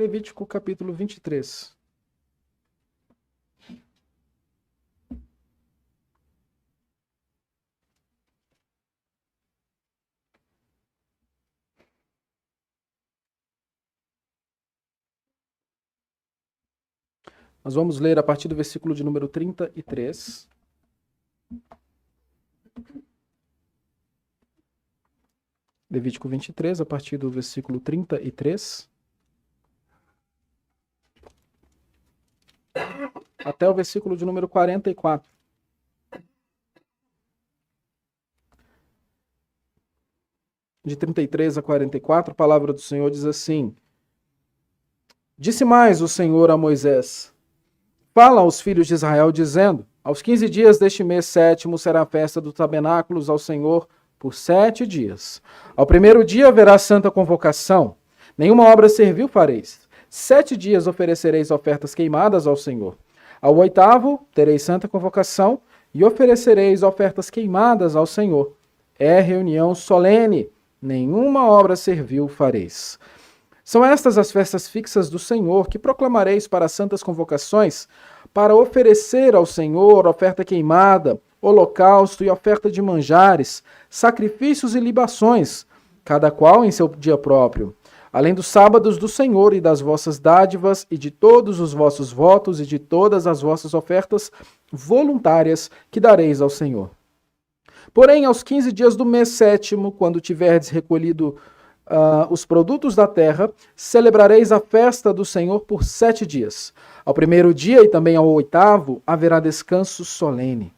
Levítico capítulo 23. Nós vamos ler a partir do versículo de número 33. Levítico 23, a partir do versículo 33. Até o versículo de número 44. De 33 a 44, a palavra do Senhor diz assim: Disse mais o Senhor a Moisés: Fala aos filhos de Israel, dizendo: Aos 15 dias deste mês sétimo será a festa dos tabernáculos ao Senhor por 7 dias. Ao primeiro dia haverá santa convocação. Nenhuma obra servil fareis. 7 dias oferecereis ofertas queimadas ao Senhor. Ao oitavo tereis santa convocação e oferecereis ofertas queimadas ao Senhor. É reunião solene. Nenhuma obra servil fareis. São estas as festas fixas do Senhor, que proclamareis para as santas convocações, para oferecer ao Senhor oferta queimada, holocausto e oferta de manjares, sacrifícios e libações, cada qual em seu dia próprio, além dos sábados do Senhor e das vossas dádivas e de todos os vossos votos e de todas as vossas ofertas voluntárias que dareis ao Senhor. Porém, aos 15 dias do mês sétimo, quando tiverdes recolhido os produtos da terra, celebrareis a festa do Senhor por 7 dias. Ao primeiro dia e também ao oitavo haverá descanso solene.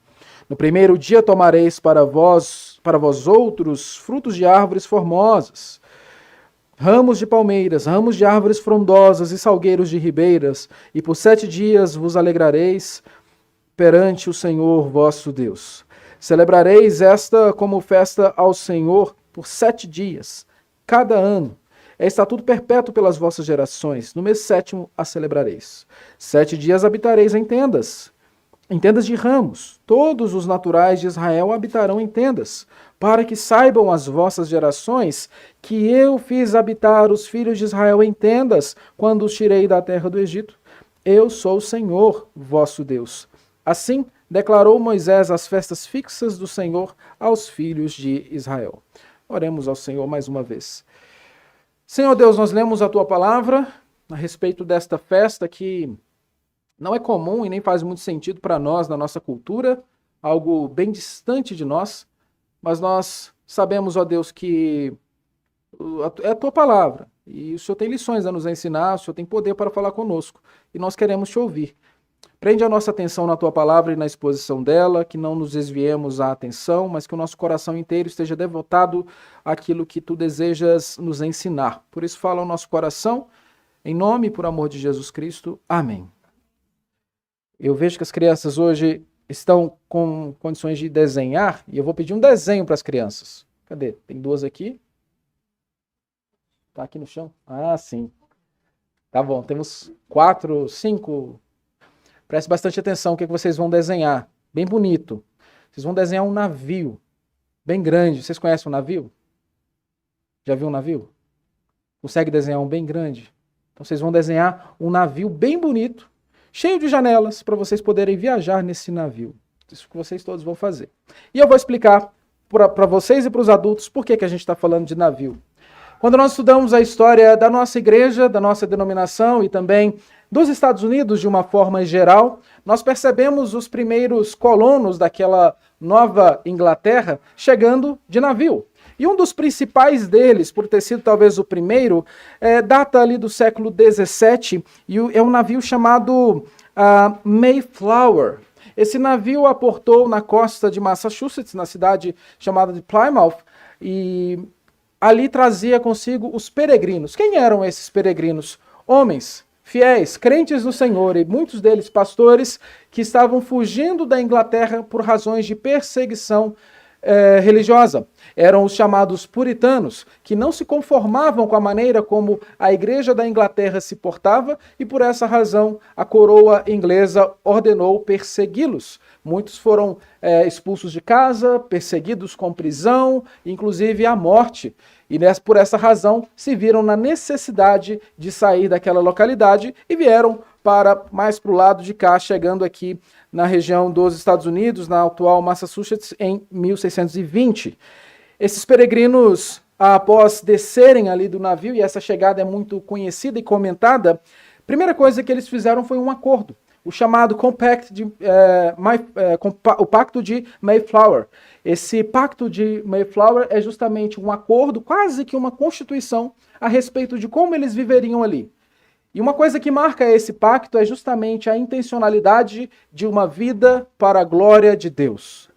No primeiro dia tomareis para vós outros frutos de árvores formosas, ramos de palmeiras, ramos de árvores frondosas e salgueiros de ribeiras, e por 7 dias vos alegrareis perante o Senhor vosso Deus. Celebrareis esta como festa ao Senhor por 7 dias, cada ano. É estatuto perpétuo pelas vossas gerações. No mês sétimo a celebrareis. 7 dias habitareis em tendas de ramos. Todos os naturais de Israel habitarão em tendas, para que saibam as vossas gerações que eu fiz habitar os filhos de Israel em tendas quando os tirei da terra do Egito. Eu sou o Senhor, vosso Deus. Assim declarou Moisés as festas fixas do Senhor aos filhos de Israel. Oremos ao Senhor mais uma vez. Senhor Deus, nós lemos a Tua palavra a respeito desta festa que não é comum e nem faz muito sentido para nós, na nossa cultura, algo bem distante de nós, mas nós sabemos, ó Deus, que é a Tua palavra e o Senhor tem lições a nos ensinar, o Senhor tem poder para falar conosco e nós queremos Te ouvir. Prende a nossa atenção na Tua palavra e na exposição dela, que não nos desviemos a atenção, mas que o nosso coração inteiro esteja devotado àquilo que Tu desejas nos ensinar. Por isso fala o nosso coração, em nome e por amor de Jesus Cristo. Amém. Eu vejo que as crianças hoje estão com condições de desenhar, e eu vou pedir um desenho para as crianças. Cadê? Tem 2 aqui. Tá aqui no chão? Ah, sim. Tá bom, temos 4, 5... Preste bastante atenção o que vocês vão desenhar. Bem bonito. Vocês vão desenhar um navio bem grande. Vocês conhecem um navio? Já viu um navio? Consegue desenhar um bem grande? Então vocês vão desenhar um navio bem bonito, cheio de janelas, para vocês poderem viajar nesse navio. Isso que vocês todos vão fazer. E eu vou explicar para vocês e para os adultos por que a gente está falando de navio. Quando nós estudamos a história da nossa igreja, da nossa denominação e também dos Estados Unidos de uma forma geral, nós percebemos os primeiros colonos daquela Nova Inglaterra chegando de navio. E um dos principais deles, por ter sido talvez o primeiro, data ali do século XVII e é um navio chamado Mayflower. Esse navio aportou na costa de Massachusetts, na cidade chamada de Plymouth, e ali trazia consigo os peregrinos. Quem eram esses peregrinos? Homens fiéis, crentes no Senhor, e muitos deles pastores que estavam fugindo da Inglaterra por razões de perseguição religiosa. Eram os chamados puritanos, que não se conformavam com a maneira como a igreja da Inglaterra se portava e por essa razão a coroa inglesa ordenou persegui-los. Muitos foram expulsos de casa, perseguidos com prisão, inclusive a morte. E por essa razão se viram na necessidade de sair daquela localidade e vieram mais para o lado de cá, chegando aqui na região dos Estados Unidos, na atual Massachusetts, em 1620. Esses peregrinos, após descerem ali do navio, e essa chegada é muito conhecida e comentada, a primeira coisa que eles fizeram foi um acordo, o chamado o Pacto de Mayflower. Esse Pacto de Mayflower é justamente um acordo, quase que uma constituição, a respeito de como eles viveriam ali. E uma coisa que marca esse pacto é justamente a intencionalidade de uma vida para a glória de Deus.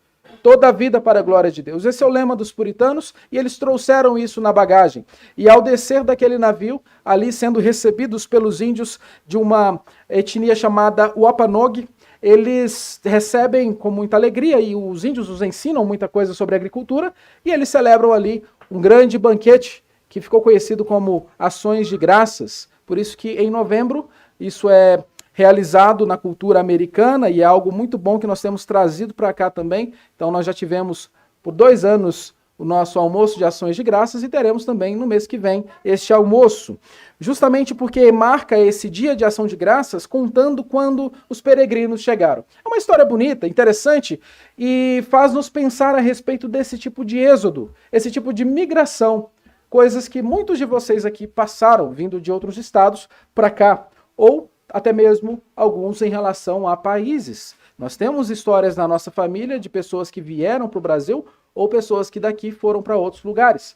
Toda a vida para a glória de Deus. Esse é o lema dos puritanos e eles trouxeram isso na bagagem. E ao descer daquele navio, ali sendo recebidos pelos índios de uma etnia chamada Wampanoag, eles recebem com muita alegria e os índios os ensinam muita coisa sobre agricultura e eles celebram ali um grande banquete que ficou conhecido como Ações de Graças. Por isso que em novembro isso é realizado na cultura americana e é algo muito bom que nós temos trazido para cá também. Então nós já tivemos por 2 anos o nosso almoço de ações de graças e teremos também no mês que vem este almoço. Justamente porque marca esse dia de ação de graças contando quando os peregrinos chegaram. É uma história bonita, interessante e faz-nos pensar a respeito desse tipo de êxodo, esse tipo de migração. Coisas que muitos de vocês aqui passaram, vindo de outros estados para cá, ou até mesmo alguns em relação a países. Nós temos histórias na nossa família de pessoas que vieram para o Brasil ou pessoas que daqui foram para outros lugares.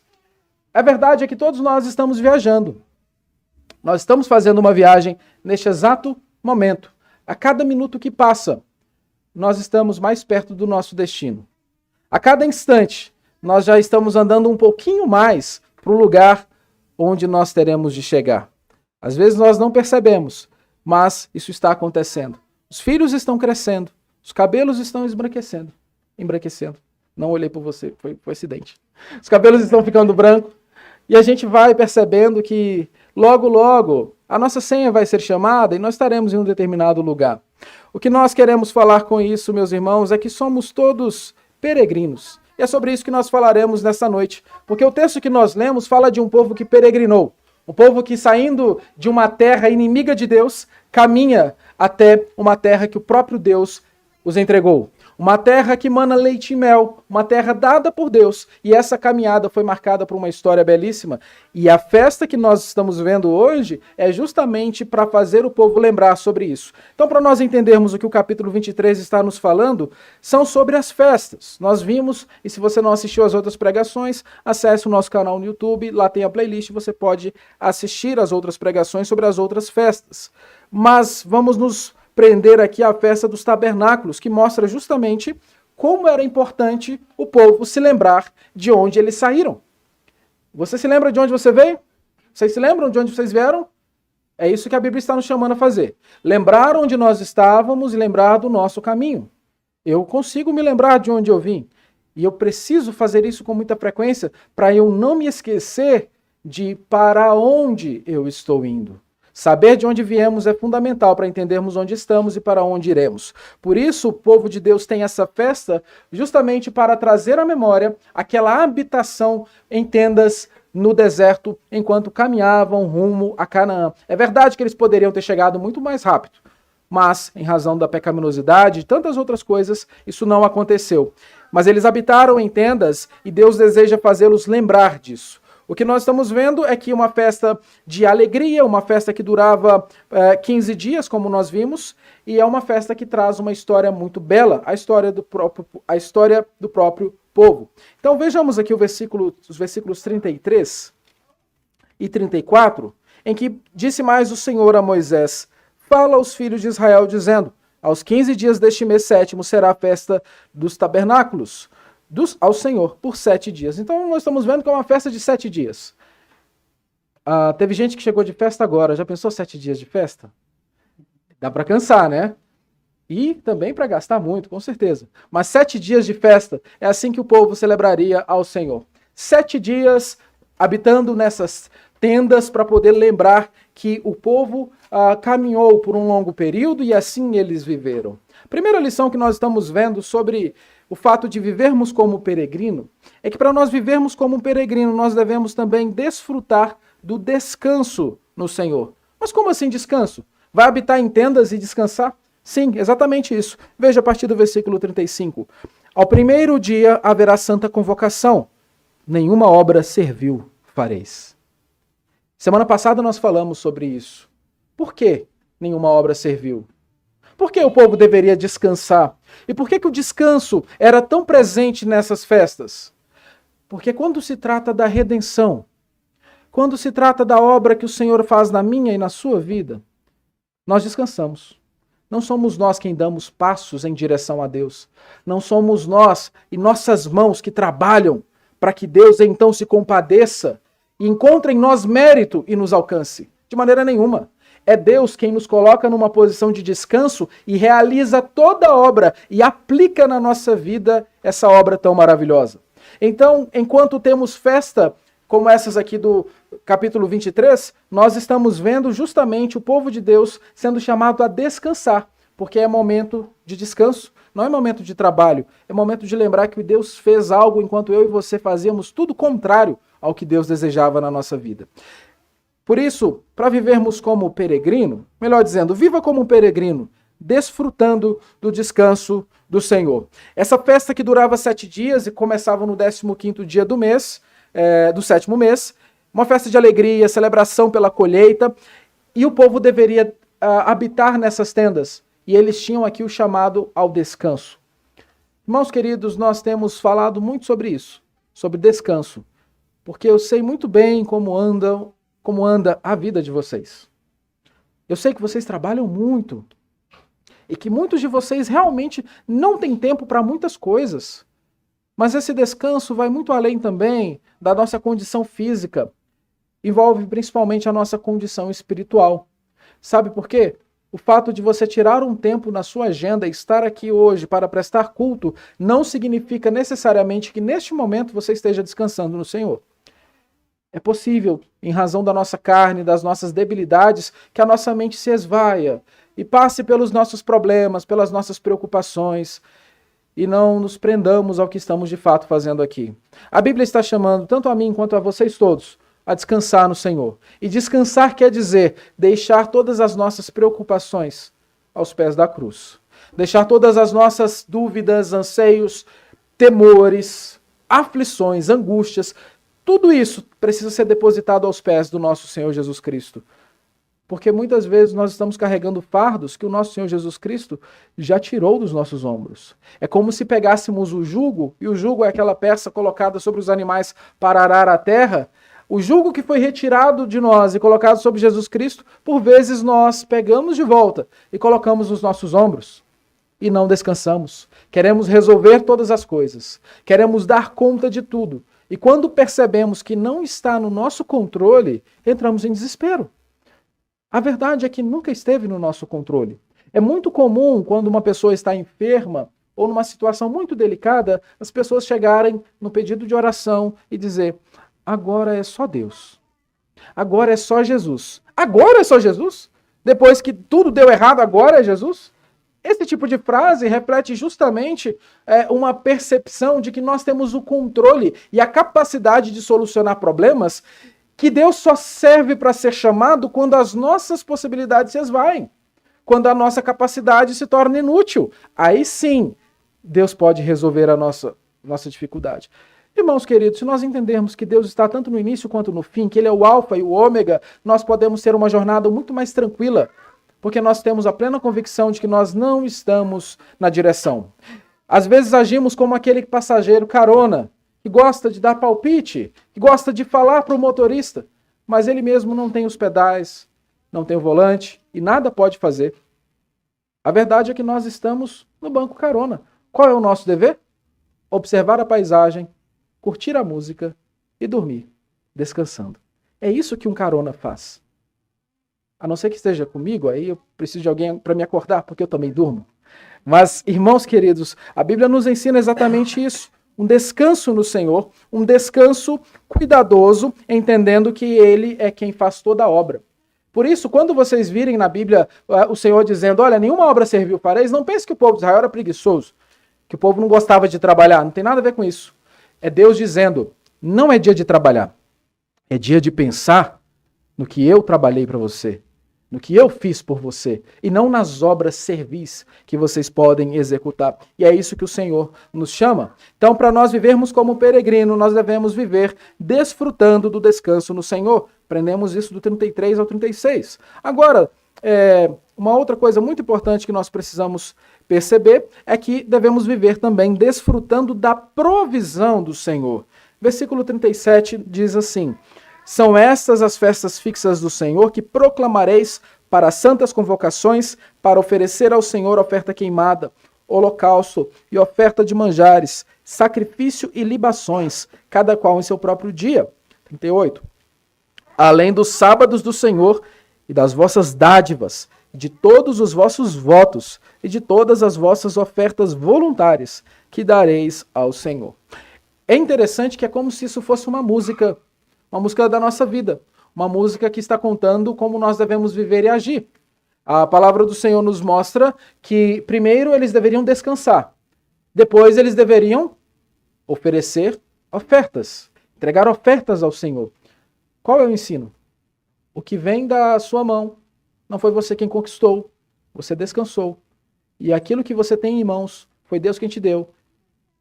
A verdade é que todos nós estamos viajando. Nós estamos fazendo uma viagem neste exato momento. A cada minuto que passa, nós estamos mais perto do nosso destino. A cada instante, nós já estamos andando um pouquinho mais para o lugar onde nós teremos de chegar. Às vezes nós não percebemos, mas isso está acontecendo. Os filhos estão crescendo, os cabelos estão embranquecendo. Não olhei por você, foi acidente. Os cabelos estão ficando brancos e a gente vai percebendo que logo, logo a nossa senha vai ser chamada e nós estaremos em um determinado lugar. O que nós queremos falar com isso, meus irmãos, é que somos todos peregrinos. E é sobre isso que nós falaremos nessa noite, porque o texto que nós lemos fala de um povo que peregrinou, um povo que saindo de uma terra inimiga de Deus, caminha até uma terra que o próprio Deus os entregou. Uma terra que mana leite e mel, uma terra dada por Deus. E essa caminhada foi marcada por uma história belíssima. E a festa que nós estamos vendo hoje é justamente para fazer o povo lembrar sobre isso. Então, para nós entendermos o que o capítulo 23 está nos falando, são sobre as festas. Nós vimos, e se você não assistiu às outras pregações, acesse o nosso canal no YouTube, lá tem a playlist, você pode assistir às outras pregações sobre as outras festas. Mas vamos nos prender aqui a festa dos tabernáculos, que mostra justamente como era importante o povo se lembrar de onde eles saíram. Você se lembra de onde você veio? Vocês se lembram de onde vocês vieram? É isso que a Bíblia está nos chamando a fazer. Lembrar onde nós estávamos e lembrar do nosso caminho. Eu consigo me lembrar de onde eu vim. E eu preciso fazer isso com muita frequência para eu não me esquecer de para onde eu estou indo. Saber de onde viemos é fundamental para entendermos onde estamos e para onde iremos. Por isso, o povo de Deus tem essa festa justamente para trazer à memória aquela habitação em tendas no deserto enquanto caminhavam rumo a Canaã. É verdade que eles poderiam ter chegado muito mais rápido, mas em razão da pecaminosidade e tantas outras coisas, isso não aconteceu. Mas eles habitaram em tendas e Deus deseja fazê-los lembrar disso. O que nós estamos vendo é que uma festa de alegria, uma festa que durava 15 dias, como nós vimos, e é uma festa que traz uma história muito bela, a história do próprio povo. Então vejamos aqui os versículos 33 e 34, em que disse mais o Senhor a Moisés: fala aos filhos de Israel, dizendo, aos 15 dias deste mês 7º será a festa dos tabernáculos, ao Senhor por 7 dias. Então nós estamos vendo que é uma festa de 7 dias. Teve gente que chegou de festa agora. Já pensou 7 dias de festa? Dá para cansar, né? E também para gastar muito, com certeza. Mas 7 dias de festa é assim que o povo celebraria ao Senhor. 7 dias habitando nessas tendas para poder lembrar que o povo caminhou por um longo período e assim eles viveram. Primeira lição que nós estamos vendo sobre o fato de vivermos como peregrino é que para nós vivermos como um peregrino, nós devemos também desfrutar do descanso no Senhor. Mas como assim descanso? Vai habitar em tendas e descansar? Sim, exatamente isso. Veja a partir do versículo 35. Ao primeiro dia haverá santa convocação. Nenhuma obra servil fareis. Semana passada nós falamos sobre isso. Por que nenhuma obra servil? Por que o povo deveria descansar? E por que o descanso era tão presente nessas festas? Porque quando se trata da redenção, quando se trata da obra que o Senhor faz na minha e na sua vida, nós descansamos. Não somos nós quem damos passos em direção a Deus. Não somos nós e nossas mãos que trabalham para que Deus então se compadeça e encontre em nós mérito e nos alcance. De maneira nenhuma. É Deus quem nos coloca numa posição de descanso e realiza toda a obra e aplica na nossa vida essa obra tão maravilhosa. Então, enquanto temos festa como essas aqui do capítulo 23, nós estamos vendo justamente o povo de Deus sendo chamado a descansar, porque é momento de descanso, não é momento de trabalho, é momento de lembrar que Deus fez algo enquanto eu e você fazíamos tudo contrário ao que Deus desejava na nossa vida. Por isso, para vivermos como peregrino, melhor dizendo, viva como um peregrino, desfrutando do descanso do Senhor. Essa festa que durava 7 dias e começava no 15º dia do mês, do 7º mês, uma festa de alegria, celebração pela colheita, e o povo deveria habitar nessas tendas, e eles tinham aqui o chamado ao descanso. Irmãos queridos, nós temos falado muito sobre isso, sobre descanso, porque eu sei muito bem como anda a vida de vocês. Eu sei que vocês trabalham muito e que muitos de vocês realmente não têm tempo para muitas coisas. Mas esse descanso vai muito além também da nossa condição física. Envolve principalmente a nossa condição espiritual. Sabe por quê? O fato de você tirar um tempo na sua agenda e estar aqui hoje para prestar culto não significa necessariamente que neste momento você esteja descansando no Senhor. É possível, em razão da nossa carne, das nossas debilidades, que a nossa mente se esvaia e passe pelos nossos problemas, pelas nossas preocupações e não nos prendamos ao que estamos de fato fazendo aqui. A Bíblia está chamando tanto a mim quanto a vocês todos a descansar no Senhor. E descansar quer dizer deixar todas as nossas preocupações aos pés da cruz. Deixar todas as nossas dúvidas, anseios, temores, aflições, angústias, tudo isso precisa ser depositado aos pés do nosso Senhor Jesus Cristo. Porque muitas vezes nós estamos carregando fardos que o nosso Senhor Jesus Cristo já tirou dos nossos ombros. É como se pegássemos o jugo, e o jugo é aquela peça colocada sobre os animais para arar a terra. O jugo que foi retirado de nós e colocado sobre Jesus Cristo, por vezes nós pegamos de volta e colocamos nos nossos ombros. E não descansamos. Queremos resolver todas as coisas. Queremos dar conta de tudo. E quando percebemos que não está no nosso controle, entramos em desespero. A verdade é que nunca esteve no nosso controle. É muito comum, quando uma pessoa está enferma ou numa situação muito delicada, as pessoas chegarem no pedido de oração e dizer: agora é só Deus. Agora é só Jesus. Agora é só Jesus? Depois que tudo deu errado, agora é Jesus? Esse tipo de frase reflete justamente uma percepção de que nós temos o controle e a capacidade de solucionar problemas, que Deus só serve para ser chamado quando as nossas possibilidades se esvaem, quando a nossa capacidade se torna inútil. Aí sim, Deus pode resolver a nossa dificuldade. Irmãos queridos, se nós entendermos que Deus está tanto no início quanto no fim, que Ele é o alfa e o ômega, nós podemos ter uma jornada muito mais tranquila, porque nós temos a plena convicção de que nós não estamos na direção. Às vezes agimos como aquele passageiro carona, que gosta de dar palpite, que gosta de falar para o motorista, mas ele mesmo não tem os pedais, não tem o volante e nada pode fazer. A verdade é que nós estamos no banco carona. Qual é o nosso dever? Observar a paisagem, curtir a música e dormir, descansando. É isso que um carona faz. A não ser que esteja comigo, aí eu preciso de alguém para me acordar, porque eu também durmo. Mas, irmãos queridos, a Bíblia nos ensina exatamente isso. Um descanso no Senhor, um descanso cuidadoso, entendendo que Ele é quem faz toda a obra. Por isso, quando vocês virem na Bíblia o Senhor dizendo, olha, nenhuma obra serviu fareis, não pense que o povo de Israel era preguiçoso, que o povo não gostava de trabalhar, não tem nada a ver com isso. É Deus dizendo, não é dia de trabalhar, é dia de pensar no que eu trabalhei para você, no que eu fiz por você, e não nas obras servis que vocês podem executar. E é isso que o Senhor nos chama. Então, para nós vivermos como peregrino, nós devemos viver desfrutando do descanso no Senhor. Aprendemos isso do 33 ao 36. Agora, uma outra coisa muito importante que nós precisamos perceber é que devemos viver também desfrutando da provisão do Senhor. Versículo 37 diz assim: são estas as festas fixas do Senhor que proclamareis para santas convocações, para oferecer ao Senhor oferta queimada, holocausto e oferta de manjares, sacrifício e libações, cada qual em seu próprio dia. 38. Além dos sábados do Senhor e das vossas dádivas, de todos os vossos votos e de todas as vossas ofertas voluntárias que dareis ao Senhor. É interessante que é como se isso fosse uma música da nossa vida, uma música que está contando como nós devemos viver e agir. A palavra do Senhor nos mostra que primeiro eles deveriam descansar, depois eles deveriam oferecer ofertas, entregar ofertas ao Senhor. Qual é o ensino? O que vem da sua mão não foi você quem conquistou, você descansou. E aquilo que você tem em mãos foi Deus quem te deu,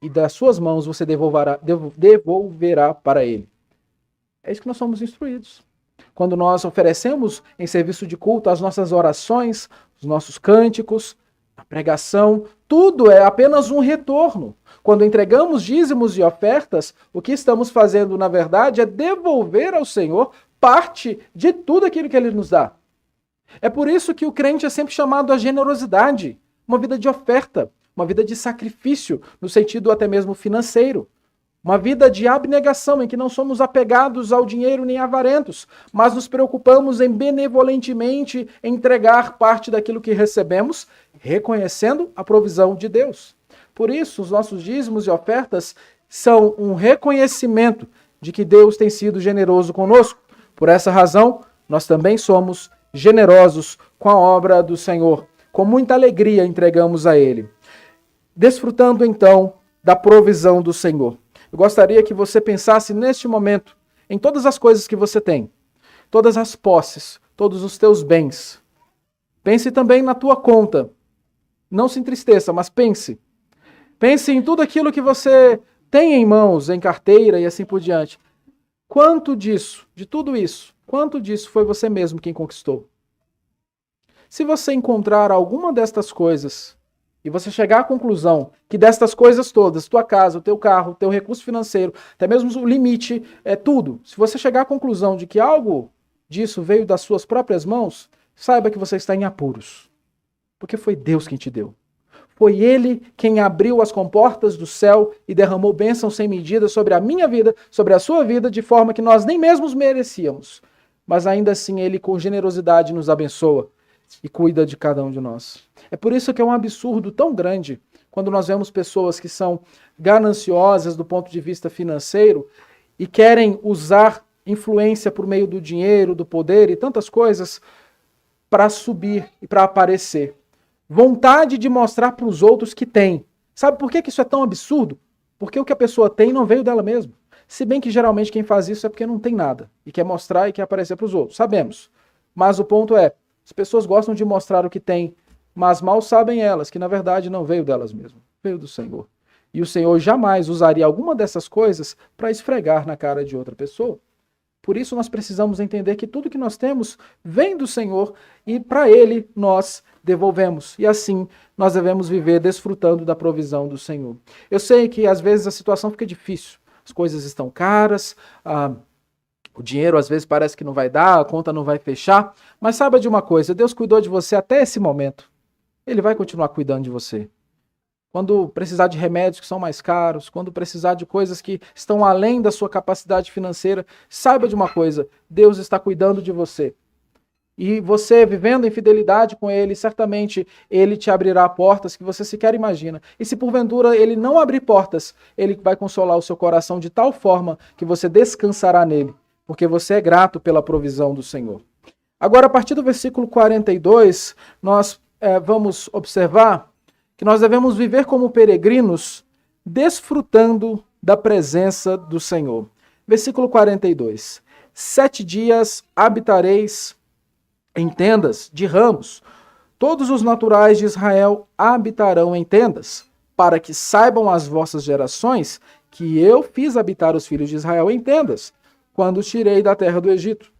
e das suas mãos você devolverá para Ele. É isso que nós somos instruídos. Quando nós oferecemos em serviço de culto as nossas orações, os nossos cânticos, a pregação, tudo é apenas um retorno. Quando entregamos dízimos e ofertas, o que estamos fazendo, na verdade, é devolver ao Senhor parte de tudo aquilo que Ele nos dá. É por isso que o crente é sempre chamado à generosidade, uma vida de oferta, uma vida de sacrifício, no sentido até mesmo financeiro. Uma vida de abnegação, em que não somos apegados ao dinheiro nem avarentos, mas nos preocupamos em benevolentemente entregar parte daquilo que recebemos, reconhecendo a provisão de Deus. Por isso, os nossos dízimos e ofertas são um reconhecimento de que Deus tem sido generoso conosco. Por essa razão, nós também somos generosos com a obra do Senhor. Com muita alegria entregamos a Ele. Desfrutando, então, da provisão do Senhor. Eu gostaria que você pensasse neste momento em todas as coisas que você tem, todas as posses, todos os teus bens. Pense também na tua conta. Não se entristeça, mas pense. Pense em tudo aquilo que você tem em mãos, em carteira e assim por diante. Quanto disso, de tudo isso, quanto disso foi você mesmo quem conquistou? Se você encontrar alguma destas coisas e você chegar à conclusão que destas coisas todas, tua casa, o teu carro, o teu recurso financeiro, até mesmo o limite, tudo, se você chegar à conclusão de que algo disso veio das suas próprias mãos, saiba que você está em apuros. Porque foi Deus quem te deu. Foi Ele quem abriu as comportas do céu e derramou bênção sem medida sobre a minha vida, sobre a sua vida, de forma que nós nem mesmos merecíamos. Mas ainda assim Ele com generosidade nos abençoa e cuida de cada um de nós. É por isso que é um absurdo tão grande quando nós vemos pessoas que são gananciosas do ponto de vista financeiro e querem usar influência por meio do dinheiro, do poder e tantas coisas para subir e para aparecer. Vontade de mostrar para os outros que tem. Sabe por que isso é tão absurdo? Porque o que a pessoa tem não veio dela mesma. Se bem que geralmente quem faz isso é porque não tem nada e quer mostrar e quer aparecer para os outros. Sabemos. Mas o ponto é, as pessoas gostam de mostrar o que tem, mas mal sabem elas que na verdade não veio delas mesmas, veio do Senhor. E o Senhor jamais usaria alguma dessas coisas para esfregar na cara de outra pessoa. Por isso nós precisamos entender que tudo que nós temos vem do Senhor e para Ele nós devolvemos. E assim nós devemos viver desfrutando da provisão do Senhor. Eu sei que às vezes a situação fica difícil, as coisas estão caras, o dinheiro às vezes parece que não vai dar, a conta não vai fechar, mas saiba de uma coisa, Deus cuidou de você até esse momento. Ele vai continuar cuidando de você. Quando precisar de remédios que são mais caros, quando precisar de coisas que estão além da sua capacidade financeira, saiba de uma coisa, Deus está cuidando de você. E você, vivendo em fidelidade com Ele, certamente Ele te abrirá portas que você sequer imagina. E se porventura Ele não abrir portas, Ele vai consolar o seu coração de tal forma que você descansará nele, porque você é grato pela provisão do Senhor. Agora, a partir do versículo 42, nós vamos observar que nós devemos viver como peregrinos, desfrutando da presença do Senhor. Versículo 42. 7 dias habitareis em tendas de ramos. Todos os naturais de Israel habitarão em tendas, para que saibam as vossas gerações que eu fiz habitar os filhos de Israel em tendas, quando os tirei da terra do Egito.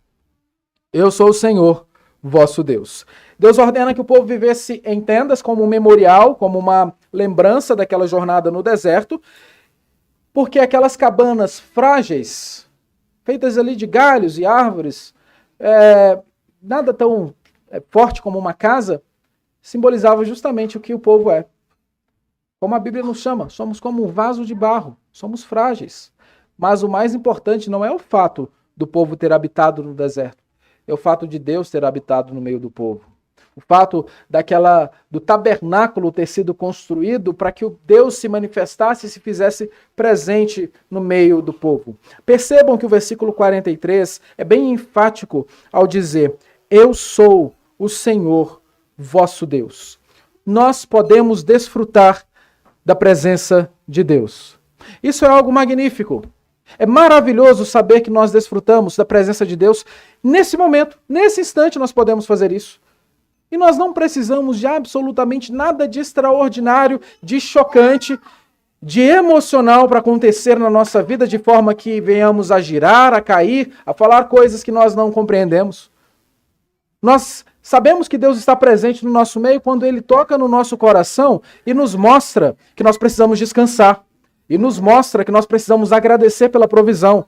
Eu sou o Senhor, vosso Deus. Deus ordena que o povo vivesse em tendas como um memorial, como uma lembrança daquela jornada no deserto, porque aquelas cabanas frágeis, feitas ali de galhos e árvores, nada tão forte como uma casa, simbolizava justamente o que o povo é. Como a Bíblia nos chama, somos como um vaso de barro, somos frágeis. Mas o mais importante não é o fato do povo ter habitado no deserto, é o fato de Deus ter habitado no meio do povo. O fato do tabernáculo ter sido construído para que o Deus se manifestasse e se fizesse presente no meio do povo. Percebam que o versículo 43 é bem enfático ao dizer: eu sou o Senhor, vosso Deus. Nós podemos desfrutar da presença de Deus. Isso é algo magnífico. É maravilhoso saber que nós desfrutamos da presença de Deus nesse momento, nesse instante nós podemos fazer isso. E nós não precisamos de absolutamente nada de extraordinário, de chocante, de emocional para acontecer na nossa vida, de forma que venhamos a girar, a cair, a falar coisas que nós não compreendemos. Nós sabemos que Deus está presente no nosso meio quando Ele toca no nosso coração e nos mostra que nós precisamos descansar. E nos mostra que nós precisamos agradecer pela provisão.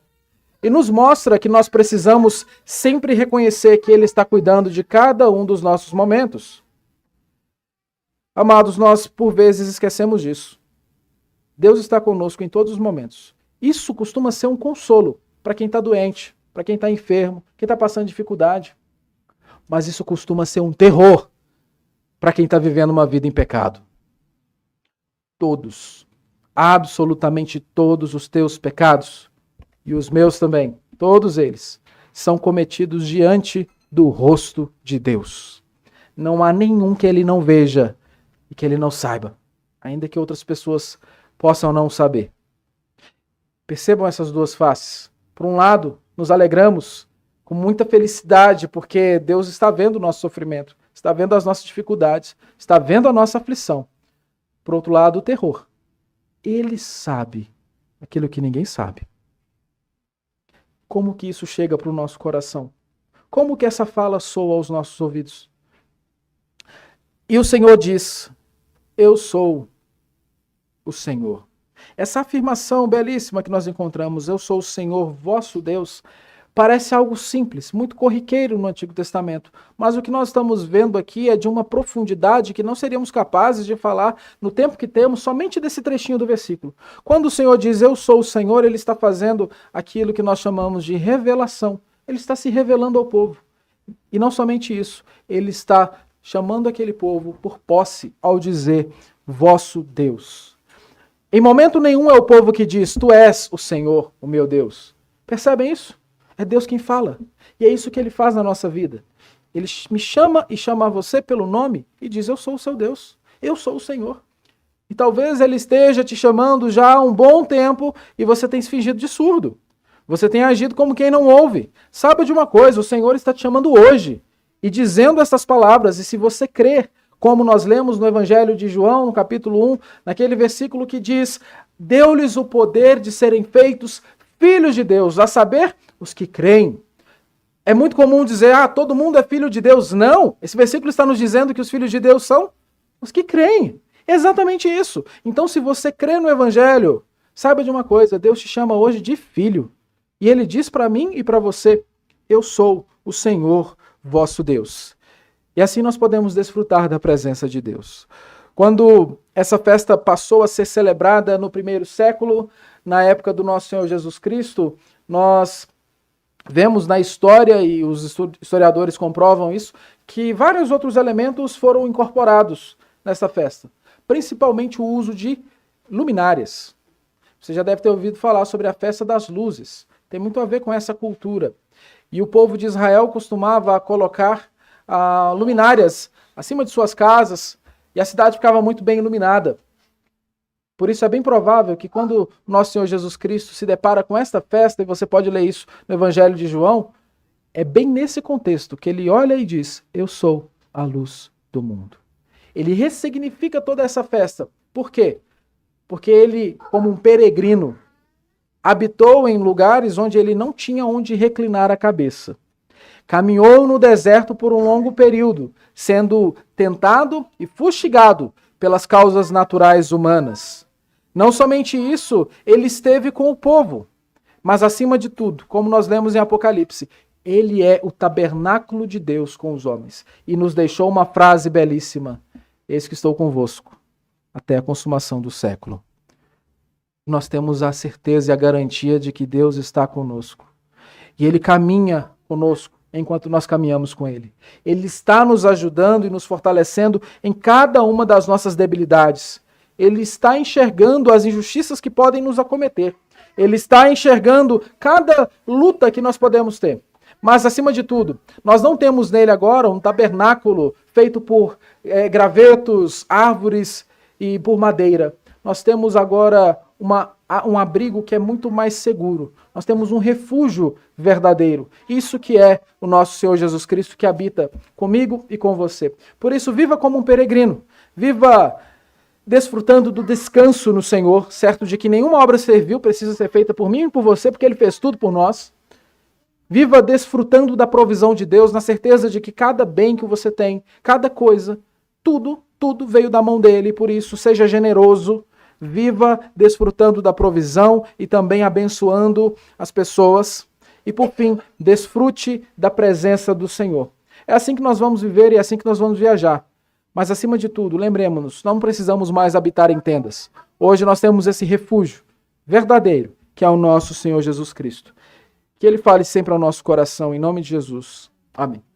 E nos mostra que nós precisamos sempre reconhecer que Ele está cuidando de cada um dos nossos momentos. Amados, nós por vezes esquecemos disso. Deus está conosco em todos os momentos. Isso costuma ser um consolo para quem está doente, para quem está enfermo, quem está passando dificuldade. Mas isso costuma ser um terror para quem está vivendo uma vida em pecado. Todos, absolutamente todos os teus pecados, e os meus também, todos eles, são cometidos diante do rosto de Deus. Não há nenhum que Ele não veja e que Ele não saiba, ainda que outras pessoas possam não saber. Percebam essas duas faces. Por um lado, nos alegramos com muita felicidade, porque Deus está vendo o nosso sofrimento, está vendo as nossas dificuldades, está vendo a nossa aflição. Por outro lado, o terror. Ele sabe aquilo que ninguém sabe. Como que isso chega para o nosso coração? Como que essa fala soa aos nossos ouvidos? E o Senhor diz: eu sou o Senhor. Essa afirmação belíssima que nós encontramos, eu sou o Senhor, vosso Deus, parece algo simples, muito corriqueiro no Antigo Testamento, mas o que nós estamos vendo aqui é de uma profundidade que não seríamos capazes de falar no tempo que temos somente desse trechinho do versículo. Quando o Senhor diz eu sou o Senhor, Ele está fazendo aquilo que nós chamamos de revelação. Ele está se revelando ao povo. E não somente isso, Ele está chamando aquele povo por posse ao dizer vosso Deus. Em momento nenhum é o povo que diz tu és o Senhor, o meu Deus. Percebem isso? É Deus quem fala. E é isso que Ele faz na nossa vida. Ele me chama e chama você pelo nome e diz, eu sou o seu Deus. Eu sou o Senhor. E talvez Ele esteja te chamando já há um bom tempo e você tem se fingido de surdo. Você tem agido como quem não ouve. Saiba de uma coisa, o Senhor está te chamando hoje e dizendo essas palavras. E se você crer, como nós lemos no Evangelho de João, no capítulo 1, naquele versículo que diz, deu-lhes o poder de serem feitos filhos de Deus, a saber, os que creem. É muito comum dizer, todo mundo é filho de Deus. Não, esse versículo está nos dizendo que os filhos de Deus são os que creem. É exatamente isso. Então, se você crê no Evangelho, saiba de uma coisa, Deus te chama hoje de filho. E Ele diz para mim e para você, eu sou o Senhor, vosso Deus. E assim nós podemos desfrutar da presença de Deus. Quando essa festa passou a ser celebrada no primeiro século, na época do nosso Senhor Jesus Cristo, nós vemos na história, e os historiadores comprovam isso, que vários outros elementos foram incorporados nessa festa. Principalmente o uso de luminárias. Você já deve ter ouvido falar sobre a festa das luzes. Tem muito a ver com essa cultura. E o povo de Israel costumava colocar luminárias acima de suas casas, e a cidade ficava muito bem iluminada. Por isso é bem provável que quando nosso Senhor Jesus Cristo se depara com esta festa, e você pode ler isso no Evangelho de João, é bem nesse contexto que ele olha e diz: eu sou a luz do mundo. Ele ressignifica toda essa festa. Por quê? Porque ele, como um peregrino, habitou em lugares onde ele não tinha onde reclinar a cabeça. Caminhou no deserto por um longo período, sendo tentado e fustigado pelas causas naturais humanas. Não somente isso, ele esteve com o povo, mas acima de tudo, como nós lemos em Apocalipse, ele é o tabernáculo de Deus com os homens. E nos deixou uma frase belíssima: eis que estou convosco até a consumação do século. Nós temos a certeza e a garantia de que Deus está conosco. E Ele caminha conosco enquanto nós caminhamos com Ele. Ele está nos ajudando e nos fortalecendo em cada uma das nossas debilidades. Ele está enxergando as injustiças que podem nos acometer. Ele está enxergando cada luta que nós podemos ter. Mas, acima de tudo, nós não temos nele agora um tabernáculo feito por gravetos, árvores e por madeira. Nós temos agora um abrigo que é muito mais seguro. Nós temos um refúgio verdadeiro. Isso que é o nosso Senhor Jesus Cristo, que habita comigo e com você. Por isso, viva como um peregrino. Viva desfrutando do descanso no Senhor, certo de que nenhuma obra servil precisa ser feita por mim e por você, porque Ele fez tudo por nós. Viva desfrutando da provisão de Deus, na certeza de que cada bem que você tem, cada coisa, tudo veio da mão dele. E por isso, seja generoso, viva desfrutando da provisão e também abençoando as pessoas. E por fim, desfrute da presença do Senhor. É assim que nós vamos viver e é assim que nós vamos viajar. Mas acima de tudo, lembremos-nos, não precisamos mais habitar em tendas. Hoje nós temos esse refúgio verdadeiro, que é o nosso Senhor Jesus Cristo. Que Ele fale sempre ao nosso coração, em nome de Jesus. Amém.